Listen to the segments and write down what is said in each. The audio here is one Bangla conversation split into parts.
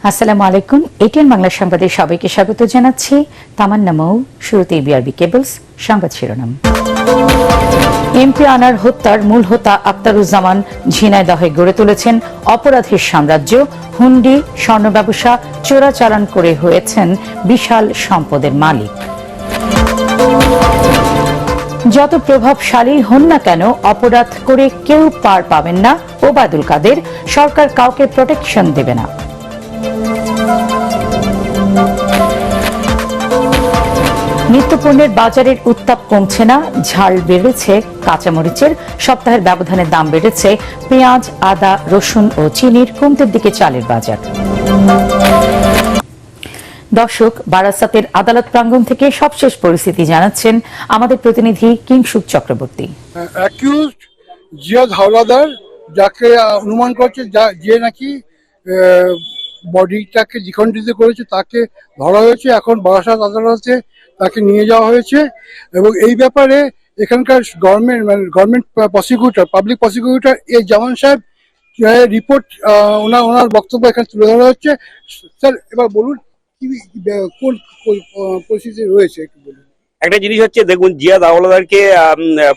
আসসালামু আলাইকুম। এটিএন বাংলা সংবাদে সবাইকে স্বাগত জানাচ্ছি। তামান্না মৌ। শুরুতেই বিআরবি কেবলস সংবাদ শিরোনাম। এমপি আনার হত্যার মূল হোতা আক্তারুজ্জামান ঝিনাইদহে গড়ে তুলেছেন অপরাধের সাম্রাজ্য। হুন্ডি, স্বর্ণ ব্যবসা, চোরাচালান করে হয়েছেন বিশাল সম্পদের মালিক। যত প্রভাবশালী হন না কেন, অপরাধ করে কেউ পার পাবেন না। ওবায়দুল কাদের, সরকার কাউকে প্রোটেকশন দেবে না। নিত্যপণ্যের বাজারের উত্তাপ কমছে না, ঝাল বেড়েছে কাঁচামরিচের। সপ্তাহের ব্যবধানে দাম বেড়েছে পেঁয়াজ, আদা, রসুন ও চিনির। কমতের দিকে চালের বাজার। দর্শক, বারাসাতের আদালত প্রাঙ্গণ থেকে সবশেষ পরিস্থিতি জানাচ্ছেন আমাদের প্রতিনিধি কিংসুক চক্রবর্তী। অ্যাকিউজড জিয়াদ হাওলাদার, যাকে অনুমান করছে যে নাকি বডিটাকে দ্বিখণ্ডিত করেছে, তাকে ধরা হয়েছে। এখন বারাসাত আদালতে তাকে নিয়ে যাওয়া হয়েছে এবং এই ব্যাপারে এখানকার গভর্নমেন্ট প্রসিকিউটর, পাবলিক প্রসিকিউটর জামান সাহেব রিপোর্ট, ওনার বক্তব্য এখানে তুলে ধরা হচ্ছে। স্যার, এবার বলুন কোন পরিস্থিতি রয়েছে, একটু বলুন। একটা জিনিস হচ্ছে, দেখুন, জিয়াদ হাওলাদারকে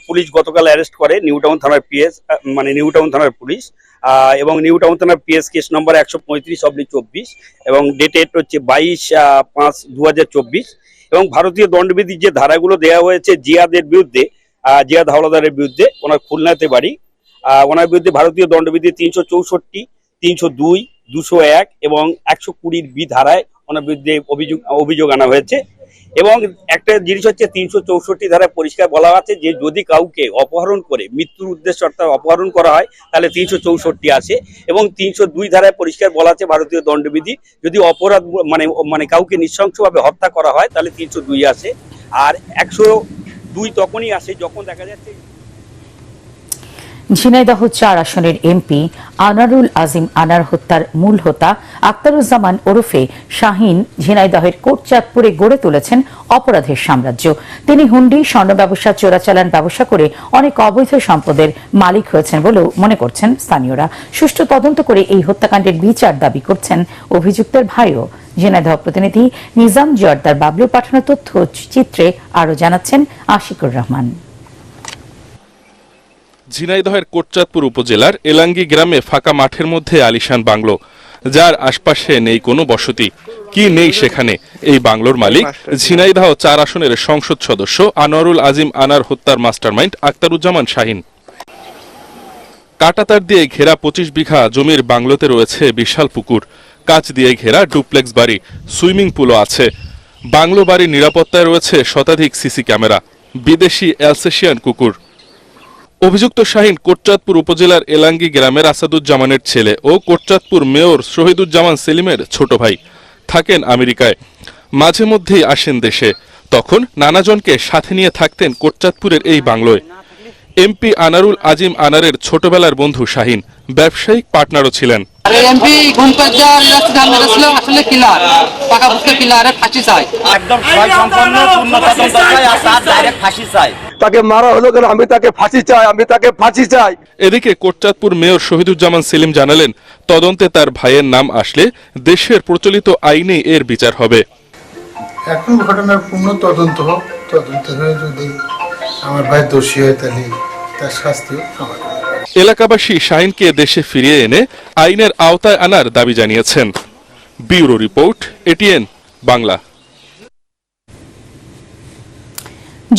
পুলিশ গতকাল অ্যারেস্ট করে, নিউটাউন থানার পিএস, মানে নিউটাউন থানার পুলিশ, এবং নিউটাউন থানার পিএস কেস নম্বর 135/24 এবং ডেটেড হচ্ছে 22/5/2024। এবং ভারতীয় দণ্ডবিধির যে ধারাগুলো দেওয়া হয়েছে জিয়াদের বিরুদ্ধে, জিয়াদ হাওলাদারের বিরুদ্ধে, ওনার খুলনাতে বাড়ি, ওনার বিরুদ্ধে ভারতীয় দণ্ডবিধি 364, 302, 201 এবং 120B ধারায় ওনার বিরুদ্ধে অভিযোগ আনা হয়েছে। এবং একটা জিনিস হচ্ছে, 364 ধারায় পরিষ্কার বলা আছে যে যদি কাউকে অপহরণ করে মৃত্যুর উদ্দেশ্যে অর্থাৎ অপহরণ করা হয় তাহলে 364 আসে। এবং 302 ধারায় পরিষ্কার বলা আছে ভারতীয় দণ্ডবিধি, যদি অপরাধ মানে কাউকে নৃশংসভাবে হত্যা করা হয় তাহলে 302 আসে। আর 102 তখনই আসে যখন দেখা যাচ্ছে ঝিনাইদহ 4 আসনের এমপি আনারুল আজিম আনার হত্যার মূল হোতা আক্তারুজ্জামান ওরফে শাহিন ঝিনাইদহের কোটচাঁদপুরে গড়ে তুলেছেন অপরাধের সাম্রাজ্য। তিনি হুন্ডি, স্বর্ণ ব্যবসা, চোরাচালান ব্যবসা করে অনেক অবৈধ সম্পদের মালিক হয়েছেন বলেও মনে করছেন স্থানীয়রা। সুষ্ঠু তদন্ত করে এই হত্যাকাণ্ডের বিচার দাবি করছেন অভিযুক্তের ভাইও। ঝিনাইদহ প্রতিনিধি নিজাম জর্দার বাবলুর পাঠানো তথ্য চিত্রে আরো জানাচ্ছেন আশিকুর রহমান। ঝিনাইদহের কোটচাঁদপুর উপজেলার এলাঙ্গি গ্রামে ফাঁকা মাঠের মধ্যে আলিশান বাংলো, যার আশপাশে নেই কোনো বসতি। কি নেই সেখানে? এই বাংলোর মালিক ঝিনাইদহ 4 আসনের সংসদ সদস্য আনোয়ারুল আজিম আনার হত্যার মাস্টারমাইন্ড আক্তারুজ্জামান শাহিন। কাঁটাতার দিয়ে ঘেরা 25 বিঘা জমির বাংলোতে রয়েছে বিশাল পুকুর, কাঁচ দিয়ে ঘেরা ডুপ্লেক্স বাড়ি, সুইমিং পুলও আছে। বাংলো বাড়ির নিরাপত্তায় রয়েছে শতাধিক সিসি ক্যামেরা, বিদেশি অ্যালসেশিয়ান কুকুর। অভিযুক্ত শাহিন কোটচাঁদপুর উপজেলার এলাঙ্গি গ্রামের আসাদুজ্জামানের ছেলে ও কোটচাঁদপুর মেয়র শহীদুজ্জামান সেলিমের ছোট ভাই। থাকেন আমেরিকায়, মাঝে মধ্যেই আসেন দেশে। তখন নানাজনকে সাথে নিয়ে থাকতেন কোটচাঁদপুরের এই বাংলোয়। এমপি আনারুল আজিম আনারের ছোটবেলার বন্ধু শাহিন ব্যবসায়িক পার্টনারও ছিলেন। তাকে মারা হলো কেন? আমি তাকে ফাঁসি চাই, আমি তাকে ফাঁসি চাই। এদিকে কোটচাঁদপুর মেয়র শহীদুজ্জামান সেলিম জানালেন, তদন্তে তার ভাইয়ের নাম আসলে দেশের প্রচলিত আইনে এর বিচার হবে। এখন ঘটনার পূর্ণ তদন্ত হোক, তদন্ত হয়ে যদি আমার ভাই দোষী হয় তাহলে তার শাস্তি হবে। এলাকাবাসী শাহিনকে দেশে ফিরিয়ে এনে আইনের আওতায় আনার দাবি জানিয়েছেন। Bureau report, ATN Bangla.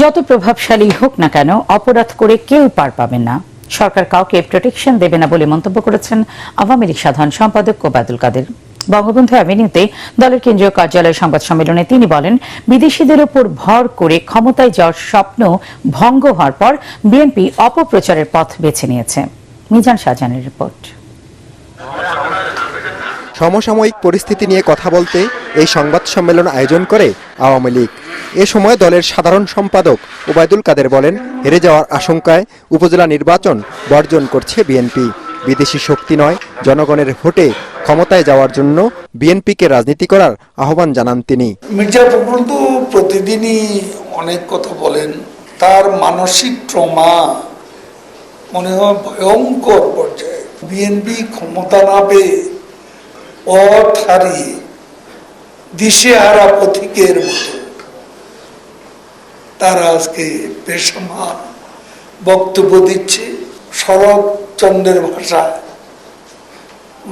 যত প্রভাবশালী হোক না কেন, অপরাধ করে কেউ পার পাবেন না। সরকার কাউকে প্রোটেকশন দেবে না বলে মন্তব্য করেছেন আওয়ামী লীগ সাধারণ সম্পাদক ওবায়দুল কাদের। বঙ্গবন্ধু অ্যাভিনিউতে দলের কেন্দ্রীয় কার্যালয়ের সংবাদ সম্মেলনে তিনি বলেন, বিদেশিদের উপর ভর করে ক্ষমতায় যাওয়ার স্বপ্ন ভঙ্গ হওয়ার পর বিএনপি অপপ্রচারের পথ বেছে নিয়েছে। মিজান শাহজাহানের রিপোর্ট। সমসাময়িক পরিস্থিতি নিয়ে কথা বলতে এই সংবাদ সম্মেলন আয়োজন করে আওয়ামী লীগ। এ সময় দলের সাধারণ সম্পাদক ওবায়দুল কাদের বলেন, হেরে যাওয়ার আশঙ্কায় উপজেলা নির্বাচন বর্জন করছে বিএনপি। বিদেশি শক্তি নয়, জনগণের ভোটে ক্ষমতায় যাওয়ার জন্য বিএনপিকে রাজনীতি করার আহ্বান জানান তিনি। মির্জা ফখরুল তো প্রতিদিনই অনেক কথা বলেন, তার মানসিক ট্রমা মনে হয় ভয়ঙ্কর পর্যায়ে। বিএনপি ক্ষমতা না পেয়ে পথ হারিয়ে দিশেহারা পথিকের মতো তারা আজকে বেসামাল বক্তব্য দিচ্ছে। শরৎচন্দ্রের ভাষায়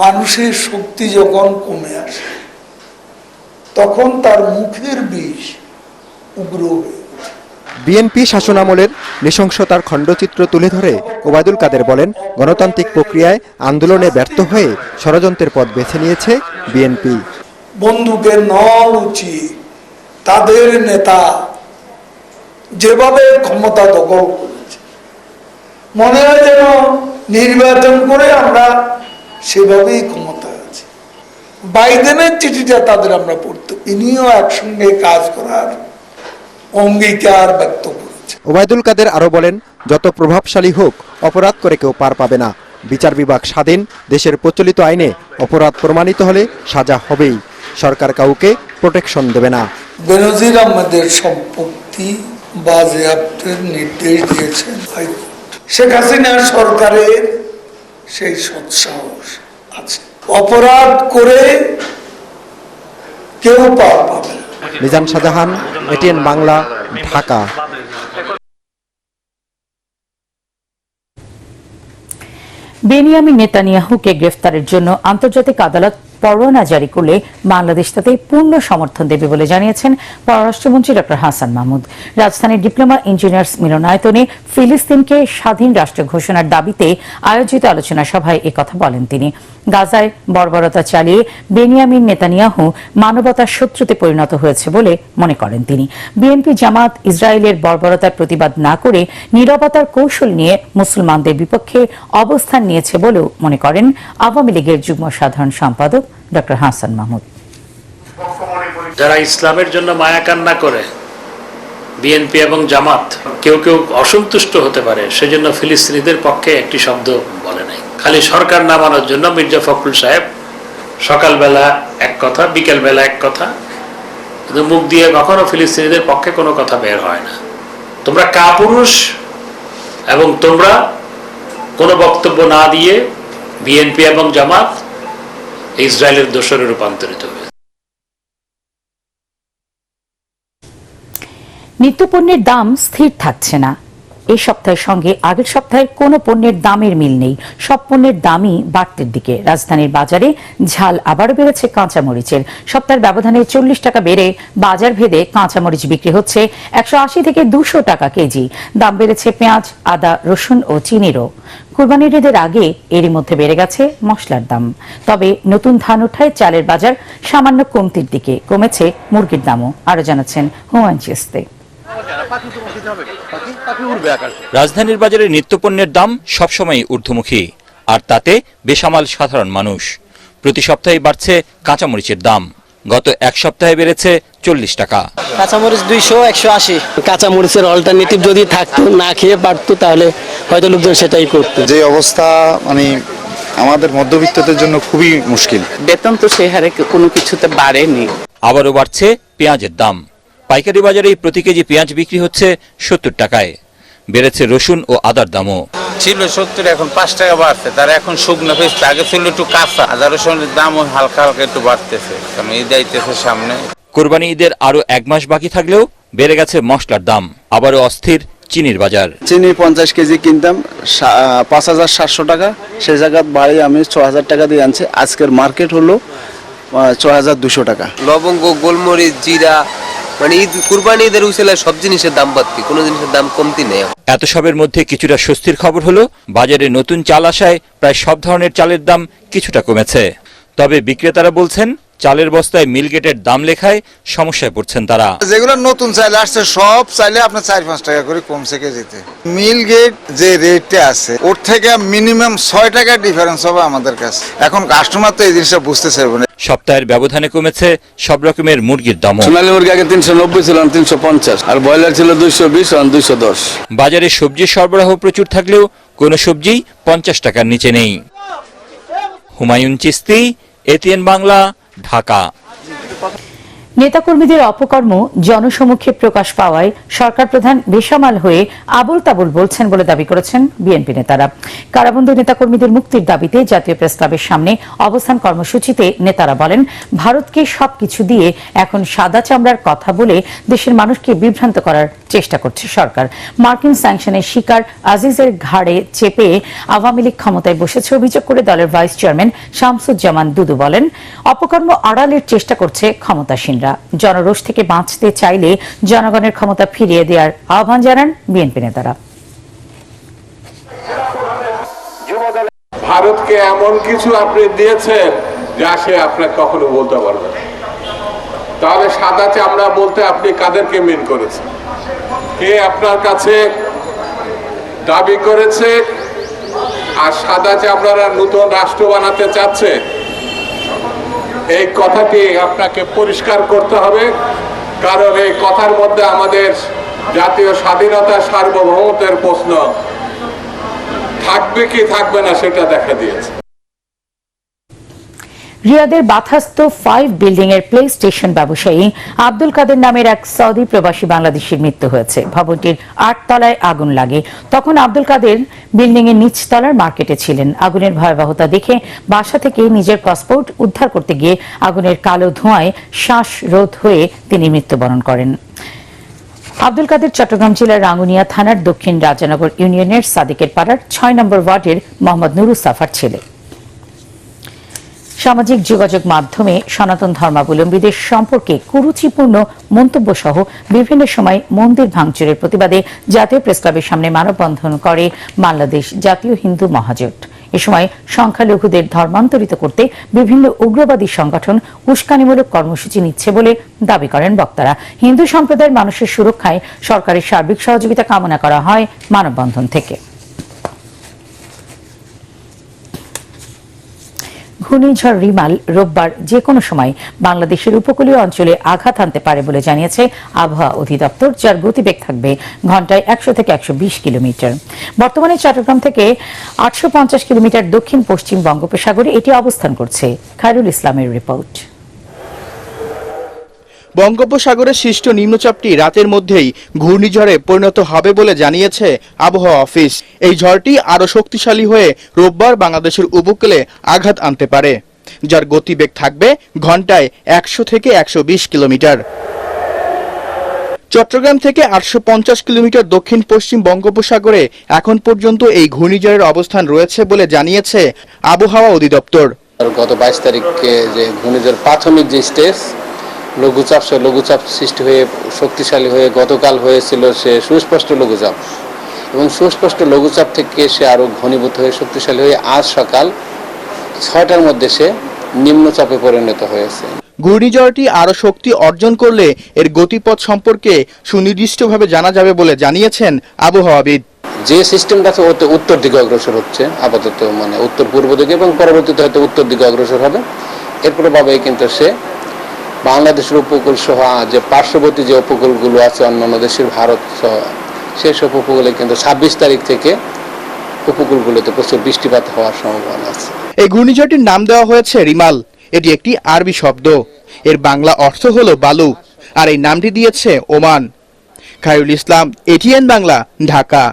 মানুষের শক্তি যখন কমে আসে তখন তার মুখের বিষ উগ্র হয়ে ওঠে। বিএনপি শাসনামলের নৃশংসতার খণ্ডচিত্র তুলে ধরে ওবায়দুল কাদের বলেন, গণতান্ত্রিক প্রক্রিয়ায় আন্দোলনে ব্যর্থ হয়ে ষড়যন্ত্রের পথ বেছে নিয়েছে বিএনপি। বন্দুকের নল উচিত তাদের নেতা যেভাবে ক্ষমতা দখল করেছে, মনে হয় যেন নির্বাচন করে আমরা সেভাবেই ক্ষমতা আছে। বাইডেনের চিঠিটা তাদের আমরা পড়তে, ইনিও একসঙ্গে কাজ করার অঙ্গীকার ব্যক্ত করেছে। ওবায়দুল কাদের আরো বলেন, যত প্রভাবশালী হোক অপরাধ করে কেউ পার পাবে না। বিচার বিভাগ স্বাধীন, দেশের প্রচলিত আইনে অপরাধ প্রমাণিত হলে সাজা হবেই। সরকার কাউকে প্রোটেকশন দেবে না। বেনজির আহমেদের সম্পত্তি বাজেয়াপ্তের নির্দেশ দিয়েছেন হাইকোর্ট। শেখ হাসিনা সরকারের সেই সৎসাহস আছে, অপরাধ করে কেউ পার পাবে না। মিজান শাহজাহান, এটিএন বাংলা, ঢাকা। বেনিয়ামিন নেতানিয়াহুকে গ্রেফতারের জন্য আন্তর্জাতিক আদালত পরোয়ানা জারি করলে বাংলাদেশ তাতে পূর্ণ সমর্থন দেবে বলে জানিয়েছেন পররাষ্ট্রমন্ত্রী ডক্টর হাসান মাহমুদ। রাজধানীর ডিপ্লোমা ইঞ্জিনিয়ার্স মিলনায়তনে ফিলিস্তিনকে স্বাধীন রাষ্ট্র ঘোষণার দাবিতে আয়োজিত আলোচনা সভায় একথা বলেন তিনি। গাজায় বর্বরতা চালিয়ে বেনিয়ামিন নেতানিয়াহু মানবতার শত্রুতে পরিণত হয়েছে বলে মনে করেন তিনি। বিএনপি জামাত ইসরায়েলের বর্বরতার প্রতিবাদ না করে নীরবতার কৌশল নিয়ে মুসলমানদের বিপক্ষে অবস্থান নিয়েছে বলেও মনে করেন আওয়ামী লীগের যুগ্ম সাধারণ সম্পাদক ডক্টর হাসান মাহমুদ। যারা ইসলামের জন্য মায়া কান্না করে, বিএনপি এবং জামাত, কেউ কেউ অসন্তুষ্ট হতে পারে, সেজন্য ফিলিস্তিনিদের পক্ষে একটি শব্দ বলে নাই। খালি সরকার নামানোর জন্য মির্জা ফখরুল সাহেব সকালবেলা এক কথা, বিকেলবেলা এক কথা, কিন্তু মুখ দিয়ে কখনো ফিলিস্তিনিদের পক্ষে কোনো কথা বের হয় না। তোমরা কাপুরুষ এবং তোমরা কোনো বক্তব্য না দিয়ে বিএনপি এবং জামাত ইসরায়েলের দোসরে রূপান্তরিত হয়েছে। নিত্যপণ্যের দাম স্থির থাকছে না। এই সপ্তাহের সঙ্গে আগের সপ্তাহের কোনো পণ্যের দামের মিল নেই। সব পণ্যের দামই বাড়তির দিকে। রাজধানীর বাজারে ঝাল আবারও বেড়েছে কাঁচামরিচের। সপ্তাহের ব্যবধানে 40 টাকা বেড়ে বাজার ভেদে কাঁচামরিচ বিক্রি হচ্ছে 180 থেকে 200 টাকা কেজি। দাম বেড়েছে পেঁয়াজ, আদা, রসুন ও চিনিরও। কুরবানির ঈদের আগে এরই মধ্যে বেড়ে গেছে মশলার দাম। তবে নতুন ধান ওঠায় চালের বাজার সামান্য কমতির দিকে। কমেছে মুরগির দামও। আরো জানাচ্ছেন হুমায়ুন চিস্তি। রাজধানীর বাজারে নিত্যপণ্যের দাম সবসময় ঊর্ধ্বমুখী, আর তাতে বেসামাল সাধারণ মানুষ। প্রতি সপ্তাহে বাড়ছে কাঁচামরিচের দাম। গত এক সপ্তাহে বেড়েছে 40 টাকা। কাঁচামরিচ 200, 180। কাঁচামরিচের অল্টারনেটিভ যদি থাকতো, না খেয়ে পারতো, তাহলে হয়তো লোকজন সেটাই করতো। যে অবস্থা, মানে আমাদের মধ্যবিত্তদের জন্য খুবই মুশকিল। বেতন তো সেই হারে কোনো কিছুতে বাড়েনি। আবারও বাড়ছে পেঁয়াজের দাম। পাইকারি বাজারে প্রতি কেজি পেঁয়াজ বিক্রি হচ্ছে 70 টাকায়। বেড়েছে রসুন ও আদার দামও। ছিল 70, এখন 5 টাকা বাড়ছে। তার এখন শুকনো পেঁয়াজ, আগে ছিল একটু কাঁচা। আদা রসুনের দামও হালকা হালকা একটু বাড়তেছে, কারণ ঈদ আইতেছে সামনে। কোরবানি ঈদের আরো 1 মাস বাকি থাকলেও বেড়ে গেছে মশলার দাম। আবারও অস্থির চিনির বাজার। চিনি 50 কেজি কিনতাম 5700 টাকা, সেই জায়গায় বাড়ি আমি 6000 টাকা দিয়ে আনছি। আজকের মার্কেট হলো 6200 টাকা। লবঙ্গ, গোলমরিচ, জিরা, মানে ঈদ কুরবানি ঈদের উসিলায় সব জিনিসের দাম বাড়তি, কোনো জিনিসের দাম কমতি নেই। এত সবের মধ্যে কিছুটা স্বস্তির খবর হলো বাজারে নতুন চাল আসায় প্রায় সব ধরনের চালের দাম কিছুটা কমেছে। তবে বিক্রেতারা বলছেন চালের বস্তায় মিলগেটের দাম লেখায় সমস্যায় পড়ছেন তারা। যেগুলো নতুন চাল আসছে সব চাইলে আপনার 4-5 টাকা করে কমছে কেজিতে। মিলগেট যে রেটটা আছে ওর থেকে মিনিমাম 6 টাকা ডিফারেন্স হবে আমাদের কাছে। এখন কাস্টমার তো এই জিনিসটা বুঝতে চাইবে না। সপ্তাহের ব্যবধানে কমেছে সব রকমের মুরগির দাম। সোনালী মুরগি আগে 390 ছিল, 350, আর ব্রয়লার ছিল 220, 210। বাজারে সবজির সরবরাহ প্রচুর থাকলেও কোনো সবজি 50 টাকার নিচে নেই। হুমায়ুন চিস্তি, এটিএন বাংলা, ঢাকা। নেতাকর্মীদের অপকর্ম জনসমক্ষে প্রকাশ পাওয়ায় সরকার প্রধান বেসামাল হয়ে আবুল তাবুল বলছেন বলে দাবি করেছেন বিএনপি নেতারা। কারাবন্দ নেতাকর্মীদের মুক্তির দাবিতে জাতীয় প্রেস ক্লাবের সামনে অবস্থান কর্মসূচিতে নেতারা বলেন, ভারতকে সবকিছু দিয়ে এখন সাদা চামড়ার কথা বলে দেশের মানুষকে বিভ্রান্ত করার চেষ্টা করছে সরকার। মার্কিন স্যাংশনের শিকার আজিজের ঘাড়ে চেপে আওয়ামী লীগ ক্ষমতায় বসেছে অভিযোগ করে দলের ভাইস চেয়ারম্যান শামসুজ্জামান দুদু বলেন, অপকর্ম আড়ালের চেষ্টা করছে ক্ষমতাসীনরা। জনরোষ থেকে বাঁচতে চাইলে জনগণের ক্ষমতা ফিরিয়ে দেওয়ার আহ্বান জানান বিএনপি নেতারা। ভারতকে এমন কিছু আপনি দিয়েছেন যা সে আপনাকে কখনো বলতে পারবে না। তাহলে সাদা চামড়া বলতে আপনি কাদেরকে মিন করেছেন? কে আপনার কাছে দাবি করেছে আর সাদা চামড়ারা নতুন রাষ্ট্র বানাতে চাচ্ছে? এই কথাটি আপনাকে পরিষ্কার করতে হবে, কারণ এই কথার মধ্যে আমাদের জাতীয় স্বাধীনতা সার্বভৌমত্বের প্রশ্ন থাকবে কি থাকবে না সেটা দেখা দিয়েছে। রিয়াদের বাথাস্ত 5 বিল্ডিং এর প্লে স্টেশন ব্যবসায়ী আব্দুল কাদের নামের এক সৌদি প্রবাসী বাংলাদেশির মৃত্যু হয়েছে। ভবনটির 8 তলায় আগুন লাগে। তখন আব্দুল কাদের বিল্ডিং এর নিচতলার মার্কেটে ছিলেন। আগুনের ভয়াবহতা দেখে বাসা থেকে নিজের পাসপোর্ট উদ্ধার করতে গিয়ে আগুনের কালো ধোঁয়ায় শ্বাসরোধ হয়ে তিনি মৃত্যুবরণ করেন। আব্দুল কাদের চট্টগ্রাম জেলার রাঙ্গুনিয়া থানার দক্ষিণ রাজানগর ইউনিয়নের সাদিকের পাড়ার 6 নম্বর ওয়ার্ডের মোহাম্মদ নুরুস সাফার ছেলে। সামাজিক যোগাযোগ মাধ্যমে সনাতন ধর্মাবলম্বীদের সম্পর্কে কুরুচিপূর্ণ মন্তব্য সহ বিভিন্ন সময় মন্দির ভাঙচুরের প্রতিবাদে জাতীয় প্রেসক্লাবের সামনে মানববন্ধন করে বাংলাদেশ জাতীয় হিন্দু মহাজোট। এ সময় সংখ্যালঘুদের ধর্মান্তরিত করতে বিভিন্ন উগ্রবাদী সংগঠন উস্কানিমূলক কর্মসূচি নিচ্ছে বলে দাবি করেন বক্তারা। হিন্দু সম্প্রদায়ের মানুষের সুরক্ষায় সরকারের সার্বিক সহযোগিতা কামনা করা হয় মানববন্ধন থেকে। ঘূর্ণিঝড় রিমাল রোববার যে কোনো সময় বাংলাদেশের উপকূলীয় অঞ্চলে আঘাত আনতে পারে বলে জানিয়েছে আবহাওয়া অধিদপ্তর, যার গতিবেগ থাকবে ঘন্টায় 100 থেকে 120 কিলোমিটার। বর্তমানে চট্টগ্রাম থেকে 850 কিলোমিটার দক্ষিণ পশ্চিম বঙ্গোপসাগরে এটি অবস্থান করছে। খায়রুল ইসলামের রিপোর্ট। বঙ্গোপসাগরে সৃষ্ট নিম্নচাপটি রাতের মধ্যেই ঘূর্ণিঝড়ে পরিণত হবে বলে জানিয়েছে আবহাওয়া অফিস। এই ঝড়টি আরও শক্তিশালী হয়ে রোববার বাংলাদেশের উপকূলে আঘাত আনতে পারে, যার গতিবেগ থাকবে ঘন্টায় 100 থেকে 120 কিলোমিটার। চট্টগ্রাম থেকে 850 কিলোমিটার দক্ষিণ পশ্চিম বঙ্গোপসাগরে এখন পর্যন্ত এই ঘূর্ণিঝড়ের অবস্থান রয়েছে বলে জানিয়েছে আবহাওয়া অধিদপ্তর। গত 22 তারিখে যে ঘূর্ণিঝড় প্রাথমিক যে স্টেজ লঘুচাপ, সে লঘুচাপ সৃষ্টি হয়ে শক্তিশালী হয়ে গতকাল হয়েছিল সে সুস্পষ্ট লঘুচাপ, এবং সুস্পষ্ট লঘুচাপ থেকে সে আরো ঘনীভূত হয়ে শক্তিশালী হয়ে আজ সকাল 6টার মধ্যে সে নিম্নচাপে পরিণত হয়েছে। ঘূর্ণিঝড়টি আরো শক্তি অর্জন করলে এর গতিপথ সম্পর্কে সুনির্দিষ্টভাবে জানা যাবে বলে জানিয়েছেন আবহাওয়াবিদ। যে সিস্টেমটা আছে ওতে উত্তর দিকে অগ্রসর হচ্ছে আপাতত, মানে উত্তর পূর্ব দিকে, এবং পরবর্তীতে হয়তো উত্তর দিকে অগ্রসর হবে। এর প্রভাবে কিন্তু সে বাংলাদেশের উপকূল সহ যে পার্শ্ববর্তী যে উপকূলগুলো আছে অন্যান্য দেশের ভারত সহ সেসব উপকূলে কিন্তু 26 তারিখ থেকে উপকূলগুলোতে প্রচুর বৃষ্টিপাত হওয়ার সম্ভাবনা আছে। এই ঘূর্ণিঝড়টির নাম দেওয়া হয়েছে রিমাল। এটি একটি আরবি শব্দ, এর বাংলা অর্থ হলো বালু, আর এই নামটি দিয়েছে Oman. Khairul Islam, ATN Bangla, Dhaka.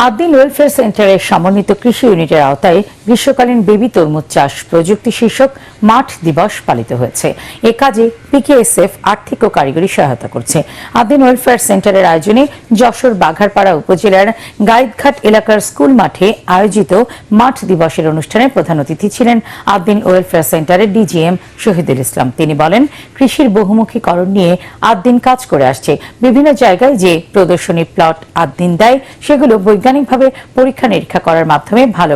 Ad-din welfare সেন্টারের সমন্বিত কৃষি ইউনিটের আওতায় গ্রীষ্মকালীন বেবি তরমুজ চাষ প্রযুক্তি শীর্ষক মাঠ দিবস পালিত হয়েছে। এ কাজে পিকেএসএফ আর্থিক ও কারিগরি সহায়তা করছে। আদ্দিন ওয়েলফেয়ার সেন্টারের আয়োজনে যশোর বাঘারপাড়া উপজেলার গাইদঘাট এলাকার স্কুল মাঠে আয়োজিত মাঠ দিবসের অনুষ্ঠানে প্রধান অতিথি ছিলেন আদ্দিন ওয়েলফেয়ার সেন্টারের ডিজিএম শহীদুল ইসলাম। তিনি বলেন, কৃষির বহুমুখীকরণ নিয়ে আদ্দিন কাজ করে আসছে। বিভিন্ন জায়গায় যে প্রদর্শনী প্লট আদ্দিন দেয় সেগুলো বৈজ্ঞানিকভাবে পরীক্ষা নিরীক্ষা করার মাধ্যমে ভালো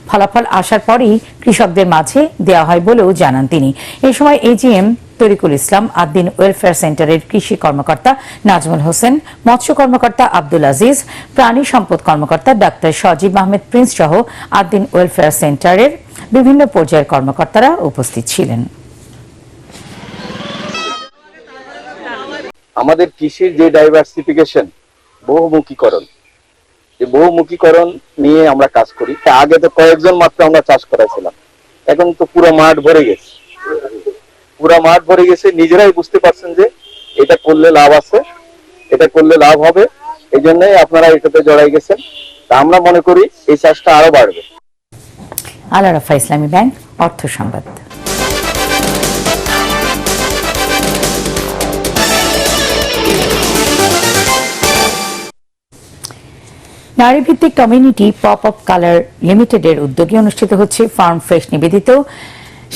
ফলাফল আসার পরেই কৃষকদের মাঝে দেওয়া হয় বলেও জানান তিনি। এই সময় এজিএম তরিকুল ইসলাম, আদ্দিন ওয়েলফেয়ার সেন্টারের কৃষি কর্মকর্তা নাজমুল হোসেন, মৎস্য কর্মকর্তা আব্দুল আজিজ, প্রাণী সম্পদ কর্মকর্তা ডাক্তার সজীব আহমেদ প্রিন্স সহ আদ্দিন ওয়েলফেয়ার সেন্টারের বিভিন্ন পর্যায়ের কর্মকর্তারা উপস্থিত ছিলেন। আমাদের কৃষির যে ডাইভার্সিফিকেশন, বহুমুখীকরণ, এই বহুমুখীকরণ নিয়ে আমরা কাজ করি। আগে তো কয়েকজন মাত্র আমরা চাষ করেছিলাম, এখন তো পুরো মাঠ ভরে গেছে। পুরা মাঠ ভরে গেছে, নিজেরাই বুঝতে পারছেন যে এটা করলে লাভ আছে, এটা করলে লাভ হবে, এই জন্যই আপনারা এটাতে জড়াই গেছেন। তা আমরা মনে করি এই চাষটা আরো বাড়বে। আল আরাফা ইসলামী ব্যাংক, অর্থ সংবাদ। নারীভিত্তিক কমিউনিটি পপ আপ কালার লিমিটেডের উদ্যোগে অনুষ্ঠিত হচ্ছে ফার্ম ফ্রেশ নিবেদিত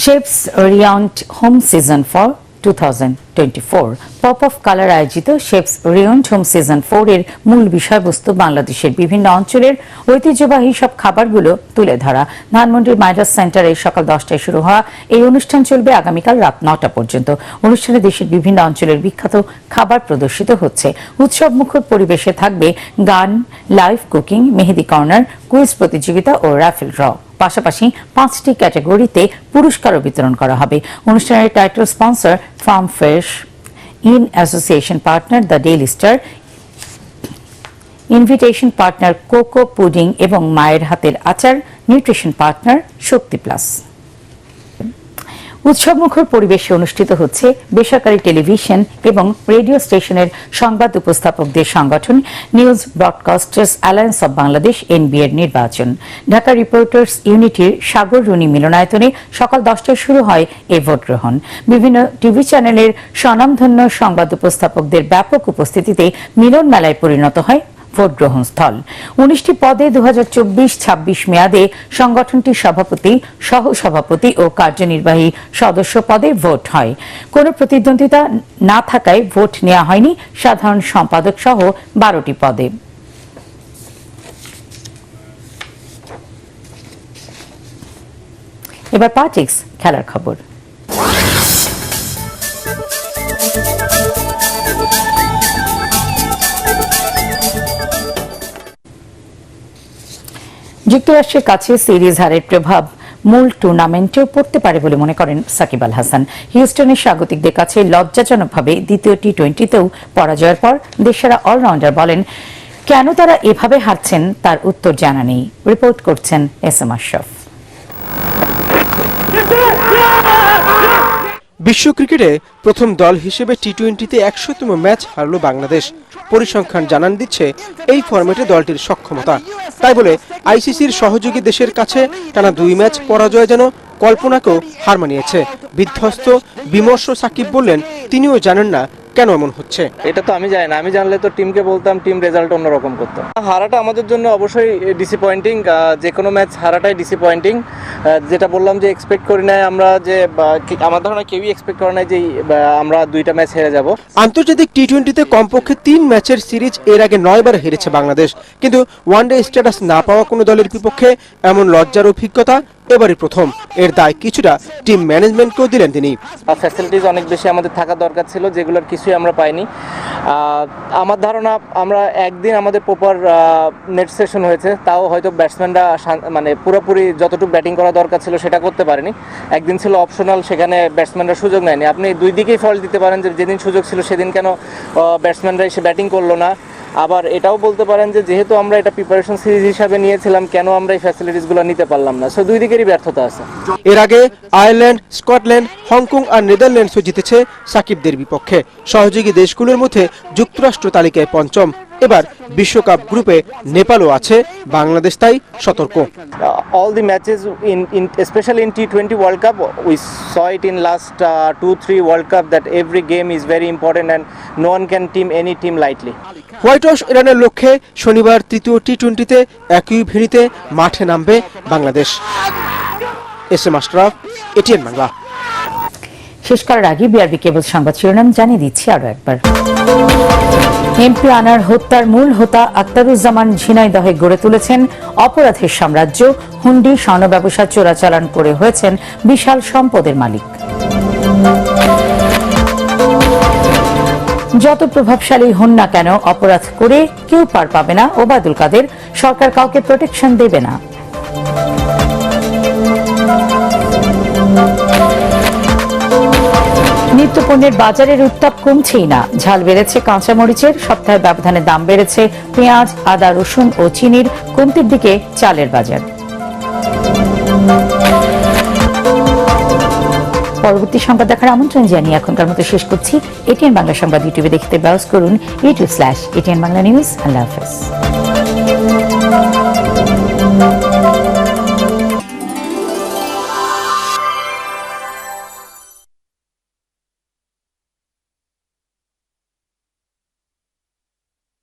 shapes around home season for 2024। Pop of colour আয়োজিত শেপস রিয়াউন্ড হোম সিজন 4 এর মূল বিষয়বস্তু বাংলাদেশের বিভিন্ন অঞ্চলের ঐতিহ্যবাহী সব খাবারগুলো তুলে ধরা। ধানমন্ডির মাইডাস সেন্টারে সকাল 10টায় শুরু হওয়া এই অনুষ্ঠান চলবে আগামীকাল রাত 9টা পর্যন্ত। অনুষ্ঠানে দেশের বিভিন্ন অঞ্চলের বিখ্যাত খাবার প্রদর্শিত হচ্ছে। উৎসব মুখর পরিবেশে থাকবে গান, লাইভ কুকিং, মেহেদি কর্নার, কুইজ প্রতিযোগিতা ও রাফেল ড্র। পাশাপাশি 5টি ক্যাটাগরিতে পুরস্কারও বিতরণ করা হবে। অনুষ্ঠানের title sponsor farm fresh, in association partner the daily star, invitation partner cocoa pudding এবং মায়ের হাতের আচার, নিউট্রিশন পার্টনার শক্তি প্লাস। উৎসবমুখর পরিবেশে অনুষ্ঠিত হচ্ছে বেসরকারি টেলিভিশন এবং রেডিও স্টেশনের সংবাদ উপস্থাপকদের সংগঠন news broadcasters alliance of Bangladesh NB এর নির্বাচন। ঢাকা রিপোর্টার্স ইউনিটির সাগর রুনি মিলনায়তনে সকাল 10টায় শুরু হয় এই ভোট গ্রহণ। বিভিন্ন টিভি চ্যানেলের স্বনামধন্য সংবাদ উপস্থাপকদের ব্যাপক উপস্থিতিতে মিলন মেলায় পরিণত হয় ভোট গ্রহণ স্থল। 19টি পদে 2024-26 মেয়াদে সংগঠনটির সভাপতি, সহসভাপতি ও কার্যনির্বাহী সদস্য পদে ভোট হয়। কোনো প্রতিদ্বন্দ্বিতা না থাকায় ভোট নেওয়া হয়নি সাধারণ সম্পাদক সহ 12টি পদে। এবার পার্টিক্স খেলার খবর। যুক্তরাষ্ট্রের কাছে সিরিজ হারের প্রভাব মূল টুর্নামেন্টেও পড়তে পারে বলে মনে করেন সাকিব আল হাসান। হিউস্টনের স্বাগতিকদের কাছে লজ্জাজনকভাবে দ্বিতীয় টি-20তেও পরাজয়ের পর দেশসেরা অলরাউন্ডার বলেন, কেন তারা এভাবে হারছেন তার উত্তর জানা নেই। রিপোর্ট করছেন এস এম আশরাফ। বিশ্ব ক্রিকেটে প্রথম দল হিসেবে টি-20তে 100তম ম্যাচ হারল বাংলাদেশ। পরিসংখ্যান জানান দিচ্ছে এই ফরম্যাটে দলটির সক্ষমতা। তাই বলে আইসিসির সহযোগী দেশের কাছে টানা 2 ম্যাচ পরাজয় যেন কল্পনাকেও হার মানিয়েছে। বিধ্বস্ত বিমর্ষ সাকিব বললেন, তিনিও জানেন না কেন এমন হচ্ছে। এটা তো আমি জানি না, আমি জানলে তো টিমকে বলতাম, টিম রেজাল্ট অন্যরকম করতো। হারাটা আমাদের জন্য অবশ্যই ডিসঅ্যাপয়েন্টিং, যে কোনো ম্যাচ হারাটাই ডিসঅ্যাপয়েন্টিং। যেটা বললাম যে এক্সপেক্ট করি নাই আমরা, যে আমার ধারণা কেউই এক্সপেক্ট করে নাই যে আমরা 2টা ম্যাচ হেরে যাব। আন্তর্জাতিক টি-20তে কমপক্ষে 3 ম্যাচের সিরিজ এর আগে 9 বার হেরেছে বাংলাদেশ, কিন্তু ওয়ানডে স্ট্যাটাস না পাওয়া কোনো দলের বিপক্ষে এমন লজ্জার অভিজ্ঞতা এবারই প্রথম। এর দায় কিছুটা টিম ম্যানেজমেন্টকেও দিলেন তিনি। ফ্যাসিলিটিস অনেক বেশি আমাদের থাকা দরকার ছিল, যেগুলোর কিছুই আমরা পাইনি। আমার ধারণা আমরা একদিন আমাদের প্রপার নেট সেশন হয়েছে, তাও হয়তো ব্যাটসম্যানরা মানে পুরোপুরি যতটুকু ব্যাটিং করা দরকার ছিল সেটা করতে পারেনি। একদিন ছিল অপশনাল, সেখানে ব্যাটসম্যানরা সুযোগ নেয়নি। আপনি 2 দিকেই ফল্ট দিতে পারেন, যে যেদিন সুযোগ ছিল সেদিন কেন ব্যাটসম্যানরা এসে ব্যাটিং করলো না। আবার এটাও বলতে পারেন যে যেহেতু আমরা এটা প্রিপারেশন সিরিজ হিসাবে নিয়েছিলাম, কেন আমরা এই ফ্যাসিলিটিসগুলো নিতে পারলাম না। সো 2 দিকেরই ব্যর্থতা আছে। এর আগে আয়ারল্যান্ড, স্কটল্যান্ড, হংকং আর নেদারল্যান্ডসও জিতেছে সাকিবদের বিপক্ষে। সহযোগী দেশগুলোর মধ্যে যুক্তরাষ্ট্র তালিকায় 5ম। এবার বিশ্বকাপ গ্রুপে নেপালও আছে, বাংলাদেশ তাই সতর্ক। All the matches especially in T20 World Cup, we saw it in last 2-3 World Cup that every game is very important and no one can team any team lightly. Whitewash এড়ানোর লক্ষ্যে শনিবার তৃতীয় টি-20তে একই ভিড়িতে মাঠে নামবে Bangladesh. S M Ashraf, ATN Bangla. শেষ করার আগে বিআরবি কেবল সংবাদ শিরোনাম জানিয়ে দিচ্ছি আরো একবার। এমপি আনার হত্যার মূল হোতা আক্তারুজ্জামান ঝিনাইদহে গড়ে তুলেছেন অপরাধের সাম্রাজ্য। হুন্ডি, স্বর্ণ ব্যবসা চোরাচালান করে হয়েছেন বিশাল সম্পদের মালিক। যত প্রভাবশালী হন না কেন, অপরাধ করে কেউ পার পাবে না ওবায়দুল কাদের। সরকার কাউকে প্রোটেকশন দেবে না। নিত্যপণ্যের বাজারের উত্তাপ কমছেই না, ঝাল বেড়েছে কাঁচামরিচের। সপ্তাহে ব্যবধানে দাম বেড়েছে পেঁয়াজ, আদা, রসুন ও চিনির। কমতির দিকে চালের বাজার। পরবর্তী সংবাদ দেখার আমন্ত্রণ জানিয়ে এখনকার মতো শেষ করছি। এটিএন বাংলা সংবাদ ইউটিউবে দেখতে ব্রাউজ করুন youtube/ATN Bangla News। আল্লাহ হাফেজ।